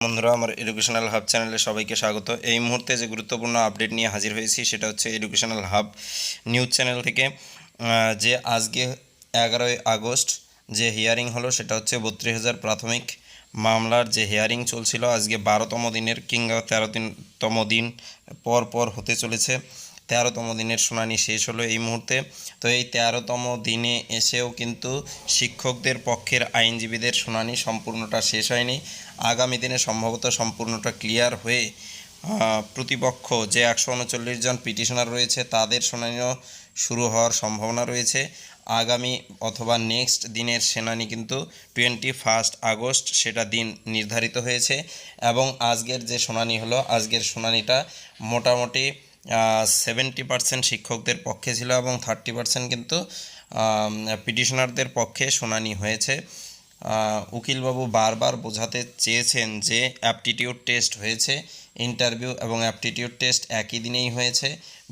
বন্ধুরা, আমার educational hub চ্যানেলে সবাইকে স্বাগত। এই মুহূর্তে যে গুরুত্বপূর্ণ আপডেট নিয়ে হাজির হয়েছি সেটা হচ্ছে এডুকেশনাল হাব নিউজ চ্যানেল থেকে। যে আজকে 11ই আগস্ট যে হিয়ারিং হলো সেটা হচ্ছে 32,000 প্রাথমিক মামলার যে হিয়ারিং চলছিল, আজকে 12তম দিনের কিংবা 13তম দিন পর পর হতে চলেছে। 13তম দিনের শুনানি শেষ হলো এই মুহূর্তে। তো এই 13তম দিনে এসেও কিন্তু শিক্ষকদের পক্ষের আইনজীবীদের শুনানি সম্পূর্ণটা শেষ হয়নি। আগামী দিনে সম্ভবত সম্পূর্ণটা ক্লিয়ার হয়ে প্রতিপক্ষ যে 139 জন পিটিশনার রয়েছে তাদের শুনানিও শুরু হওয়ার সম্ভাবনা রয়েছে। আগামী অথবা নেক্সট দিনের শুনানি কিন্তু 21 আগস্ট সেটা দিন নির্ধারিত হয়েছে। এবং আজকের যে শুনানি হলো, আজকের শুনানিটা মোটামুটি 70% শিক্ষকদের পক্ষে ছিল এবং 30% কিন্তু পিটিশনারদের পক্ষে শুনানি হয়েছে। উকিলবাবু বারবার বোঝাতে চেয়েছেন যে অ্যাপটিটিউড টেস্ট হয়েছে, ইন্টারভিউ এবং অ্যাপটিটিউড টেস্ট একই দিনেই হয়েছে।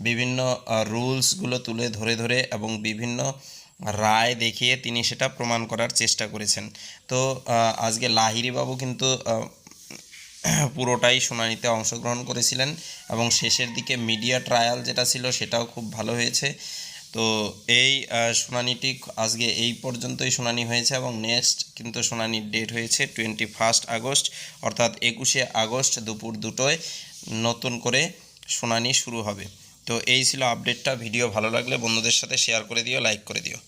বিভিন্ন রুলসগুলো তুলে ধরে ধরে এবং বিভিন্ন রায় দেখিয়ে তিনি সেটা প্রমাণ করার চেষ্টা করেছেন। তো আজকে লাহিড়ী বাবু কিন্তু পুরোটাই শুনানিতে অংশগ্রহণ করেছিলেন এবং শেষের দিকে মিডিয়া ট্রায়াল যেটা ছিল সেটাও খুব ভালো হয়েছে। তো এই শুনানিটি আজকে এই পর্যন্তই শুনানি হয়েছে এবং নেক্সট কিন্তু শুনানির ডেট হয়েছে 21 আগস্ট, অর্থাৎ 21শে আগস্ট দুপুর 2টোয় নতুন করে শুনানি শুরু হবে। তো এই ছিল আপডেটটা। ভিডিও ভালো লাগলে বন্ধুদের সাথে শেয়ার করে দিও, লাইক করে দিও।